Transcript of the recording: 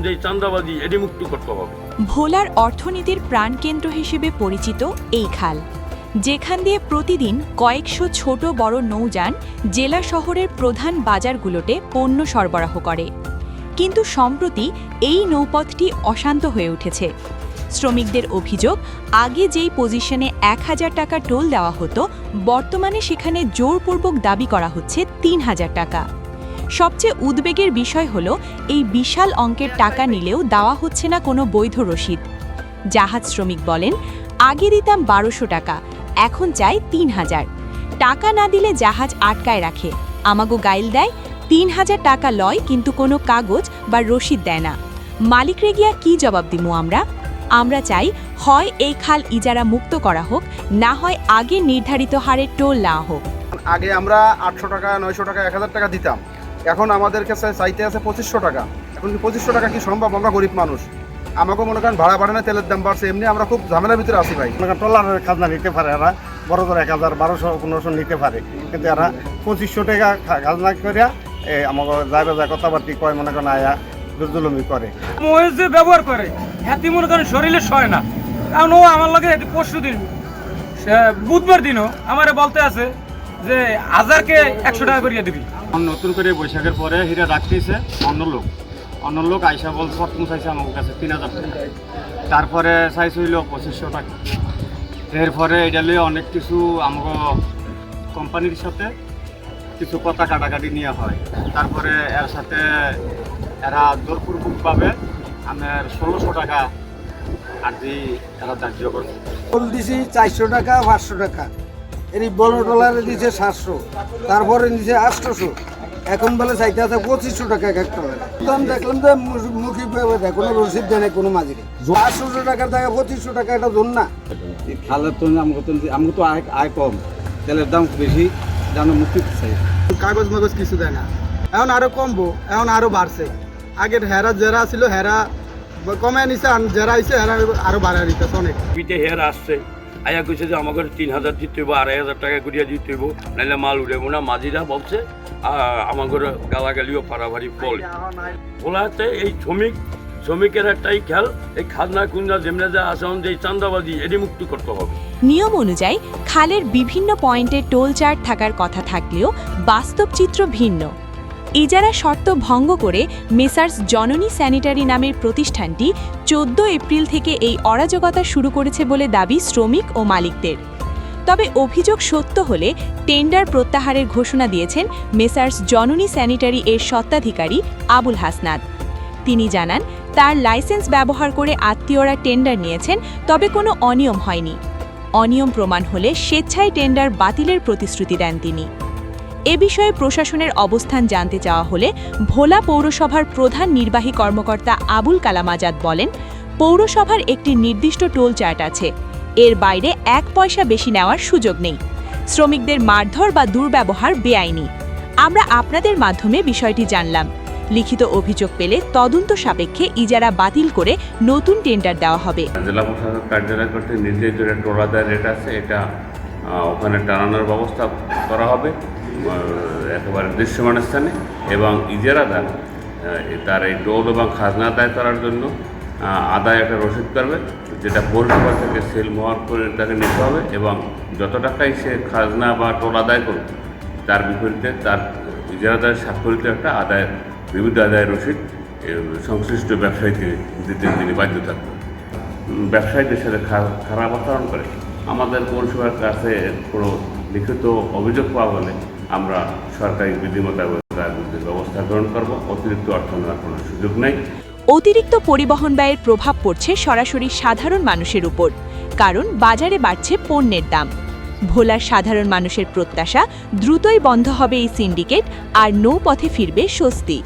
যে চাঁদাবাজি এটি মুক্ত করতে হবে। ভোলার অর্থনীতির প্রাণকেন্দ্র হিসেবে পরিচিত এই খাল, যেখান দিয়ে প্রতিদিন কয়েকশো ছোট বড় নৌযান জেলা শহরের প্রধান বাজারগুলোতে পণ্য সরবরাহ করে। কিন্তু সম্প্রতি এই নৌপথটি অশান্ত হয়ে উঠেছে। শ্রমিকদের অভিযোগ, আগে যেই পজিশনে 1000 টাকা টোল দেওয়া হতো, বর্তমানে সেখানে জোরপূর্বক দাবি করা হচ্ছে 3000 টাকা। সবচেয়ে উদ্বেগের বিষয় হলো, এই বিশাল অঙ্কের টাকা নিলেও দেওয়া হচ্ছে না কোনো বৈধ রসিদ। জাহাজ শ্রমিক বলেন, আগে দিতাম 1200 টাকা, এখন চাই 3000 টাকা। না দিলে জাহাজ আটকায় রাখে, আমাগো গাইল দেয়। 3000 টাকা লয়, কিন্তু কোনো কাগজ বা রসিদ দেয় না। মালিকরে গিয়া কি জবাব দিমু আমরা চাই, হয় এই খাল ইজারা মুক্ত করা হোক, না হয় আগে নির্ধারিত হারে টোল নেওয়া হোক। আগে আমরা 800 টাকা 900 টাকা 1000 টাকা দিতাম, এখন আমাদের কাছে চাইতে আছে 2500 টাকা। এখন 2500 টাকা কি সম্ভব? আমরা গরিব মানুষ, আমাকেও মনে করেন ভাড়া বাড়ানো, তেলের দাম বাড়ছে, এমনি আমরা খুব ঝামেলার ভিতরে আছি ভাই। ট্রলারের খাজনা নিতে পারে এরা, বড় বড় 1000 1200 1500 নিতে পারে, কিন্তু এরা 2500 টাকা খাজনা করিয়া আমাকে যাইবে যায় কথাবার্তি কয়, মনে করেন আয়া দুর্দুলমি করে। মহেশ যে ব্যবহার করে হ্যাঁ মনে করেন শরীরে সয় না, কারণ ও আমার লগে পরশু দিন বুধবার দিনও আমারে বলতে আছে যে 1000কে 100 টাকা করিয়া দিবি। নতুন করে বৈশাখের পরে হিরা রাখতেছে অন্য লোক আইসা বল প্রথম চাইছে আমার কাছে 3000 টাকা, তারপরে চাইছে হইল 2500 টাকা। এরপরে এটা লিয়ে অনেক কিছু আমাকে কোম্পানির সাথে কিছু কথা কাটাকাটি নিয়ে হয়। তারপরে এর সাথে এরা জোরপূর্বকভাবে আমার 1600 টাকা আর কি এরা ধার্য করছে। টোল দিছি 400 টাকা 500 টাকা, এর বড় ট্রলারে দিছে 700, তারপরে নিচে 800, এখন বলে চাইতে আছে 2500 টাকা এক ট্রলারে। তো আমি দেখলাম যে মুখী দেয়, কোনো রসিদ দেয় না কোনো মাঝিরে। 800 টাকার টাকা 2500 টাকা, এটা ধর না। খালের তো আমাকে তো আয় কম, তেলের দাম বেশি, জানো মুক্তি চাই। কাগজ মাগজ কিছু দেয় না, এখন আরো কমবো, এখন আরো বাড়ছে। আগের হেরা যারা ছিল হেরা কমে নিছে, যারা আইছে হেরা আরো বাড়ায় দিতেছে অনেক। পিঠে হের আসছে, আয়া কইছে যে আমাকে 3000 দিতে হইব, 2500 টাকা করিয়া দিতে হইব, নাহলে মাল উঠেব না। মাঝিরা বলছে আমাদের গালাগালিও ফাড়াফাড়ি বলে। বলাতে এই শ্রমিকের একটাই খেয়াল, এই খাজনা খুঁজনা যেমনি যা আসন যে চাঁদাবাজি এটি মুক্ত করতে হবে। নিয়ম অনুযায়ী খালের বিভিন্ন পয়েন্টে টোল চার্ট থাকার কথা থাকলেও বাস্তব চিত্র ভিন্ন। ইজারা শর্ত ভঙ্গ করে মেসার্স জননী স্যানিটারি নামের প্রতিষ্ঠানটি 14 এপ্রিল থেকে এই অরাজকতা শুরু করেছে বলে দাবি শ্রমিক ও মালিকদের। তবে অভিযোগ সত্য হলে টেন্ডার প্রত্যাহারের ঘোষণা দিয়েছেন মেসার্স জননী স্যানিটারি এর স্বত্বাধিকারী আবুল হাসনাত। তিনি জানান, তার লাইসেন্স ব্যবহার করে আত্মীয়রা টেন্ডার নিয়েছেন, তবে কোনো অনিয়ম হয়নি। অনিয়ম প্রমাণ হলে স্বেচ্ছায় টেন্ডার বাতিলের প্রতিশ্রুতি দেন তিনি। এ বিষয়ে প্রশাসনের অবস্থান জানতে চাওয়া হলে ভোলা পৌরসভার প্রধান নির্বাহী কর্মকর্তা আবুল কালাম আজাদ বলেন, পৌরসভার একটি নির্দিষ্ট টোল চার্ট আছে, এর বাইরে 1 পয়সা বেশি নেওয়ার সুযোগ নেই। শ্রমিকদের মারধর বা দুর্ব্যবহার বেআইনি। আমরা আপনাদের মাধ্যমে বিষয়টি জানলাম। লিখিত অভিযোগ পেলে তদন্ত সাপেক্ষে ইজারা বাতিল করে নতুন টেন্ডার দেওয়া হবে। জেলা প্রশাসক কার্যালয় কর্তৃক নির্ধারিত টোলাদার রেট আছে, এটা ওখানে টানানোর ব্যবস্থা করা হবে একেবারে দৃশ্যমান স্থানে, এবং ইজারাদার তার এই টোল এবং খাজনা আদায় করার জন্য আদায় একটা রসিদ করবে, যেটা পৌরসভা থেকে সেল মোহর করে তাকে নিতে হবে, এবং যত টাকাই সে খাজনা বা টোল আদায় করবে তার বিপরীতে তার ইজারাদার স্বাক্ষরিত একটা বিবিধ আদায়ের রসিদ সংশ্লিষ্ট ব্যবসায়ীকে দিতে তিনি বাধ্য থাকবেন। ব্যবসায়ীদের সাথে খারাপ আচরণ করে আমাদের পৌরসভার কাছে কোনো লিখিত অভিযোগ পাওয়া হলে আমরা সরকারি বিধিমোতাবেক ব্যবস্থা গ্রহণ করব। অতিরিক্ত অর্থ নেওয়ার কোনো সুযোগ নেই। অতিরিক্ত পরিবহন ব্যয়ের প্রভাব পড়ছে সরাসরি সাধারণ মানুষের উপর, কারণ বাজারে বাড়ছে পণ্যের দাম। ভোলার সাধারণ মানুষের প্রত্যাশা, দ্রুতই বন্ধ হবে এই সিন্ডিকেট আর নৌপথে ফিরবে স্বস্তি।